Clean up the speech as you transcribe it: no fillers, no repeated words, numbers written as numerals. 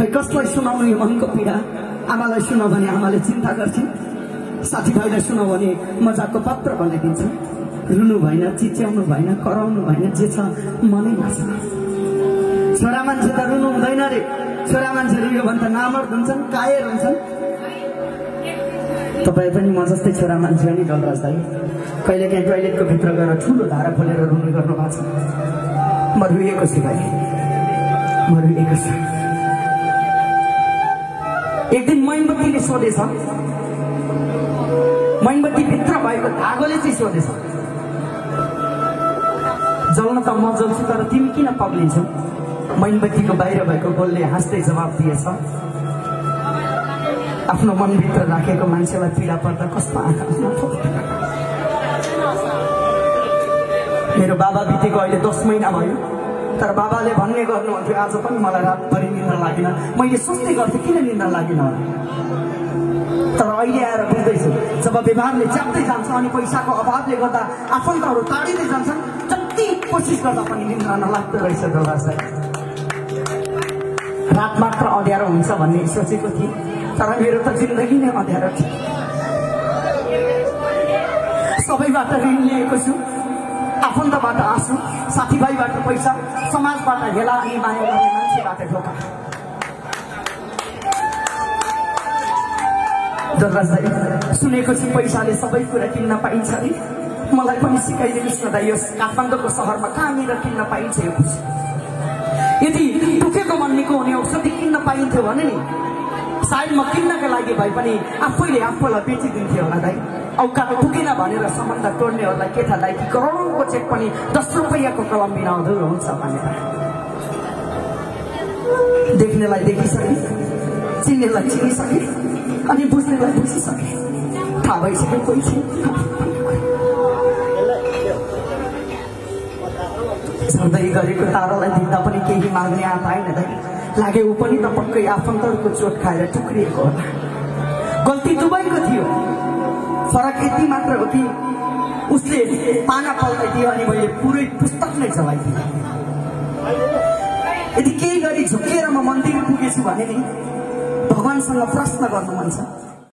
खै कसलाई सुनाउनु यो मनको पीडा। आमालाई सुनाऊ भने आमाले चिन्ता गर्छिन्, साथीभाइलाई सुनाऊ भने मजाकको पात्र बनाइदिन्छन्। रुनु भएन, चिच्याउनु भएन, कराउनु भएन, जे छ मनै नसुना। छोरा मान्छे त रुनु हुँदैन रे, छोरा मान्छेले यो भन्दा नामर्द हुन्छन्, कायर हुन्छन्। तपाईँ पनि म जस्तै छोरा मान्छे नि गलराज दाइ, कहिले काहीँ टोइलेटको भित्र गएर ठुलो धारा खोलेर रुने गर्नु भएको छ। म रुएको छु भाइ, म रुएको छु। एक दिन मोमबत्तीले सोधेछ, मोमबत्ती भित्र भएको धागोले चाहिँ सोधेछ, जल्न त म जल्छु तर तिमी किन पग्लिन्छौ? मोमबत्तीको बाहिर भएको गोलले हाँस्दै जवाब दिएछ, आफ्नो मनभित्र राखेको मान्छेलाई पीडा पर्दा कस्तो आँखा। मेरो बाबा बितेको अहिले 10 महिना भयो, तर बाबाले भन्ने गर्नुहुन्थ्यो, आज पनि मलाई रातभरि निन्द्रा लागेन। मैले सोच्दै गर्थेँ किन निन्द्रा लागेन, तर अहिले आएर बुझ्दैछु, जब व्यवहारले च्याप्दै जान्छ अनि पैसाको अभावले गर्दा आफन्तहरू टाढिँदै जान्छन्, जति कोसिस गर्दा पनि निन्द्रा नलाग्दो रहेछ। दोलासाई रात मात्र अँध्यारो हुन्छ भन्ने सोचेको थिएँ, तर मेरो त जिन्दगी नै अँध्यारो थियो। सबैबाट ऋण लिएको छु, आफन्तबाट आँसु, साथीभाइबाट पैसा, समाजबाट हेला अनि माया गर्ने मान्छेबाट धोका। दोलास दाइ, सुनेको छु पैसाले सबै कुरा किन्न पाइन्छ नि, मलाई पनि सिकाइदिनुहोस् न दाइ, यो काठमाडौँको सहरमा कहाँनिर किन्न पाइन्छ यो खुसी? यदि दुखेको मन निको हुने औषधि किन्न पाइन्थ्यो भने नि सायद म किन्नका लागि भए पनि आफैले आफूलाई बेचिदिन्थ्यो होला दाइ। औकात पुगेन भनेर सम्बन्ध तोड्नेहरूलाई के थाहा दाइ, कि करोडौँको चेक पनि 10 रुपैयाँको कलम बिना अधुरो हुन्छ भनेर। देख्नेलाई देखिसके, चिन्नेलाई चिनिसके, अनि बुझ्नेलाई बुझिसके, थाहा भइसक्यो कोही छैन। झर्दै गरेको तारालाई देख्दा पनि केही माग्ने आँट आएन दाइ, लागे ऊ पनि त पक्कै आफन्तहरूको चोट खाएर टुक्रिएको होला। गल्ती दुवैको थियो, फरक यति मात्र हो कि उसले पाना पल्टाइदियो अनि मैले पुरै पुस्तक नै जलाइदिएँ। यदि केही गरी झुकेर म मन्दिर पुगेछु भने नि भगवानसँग प्रश्न गर्नु मन छ,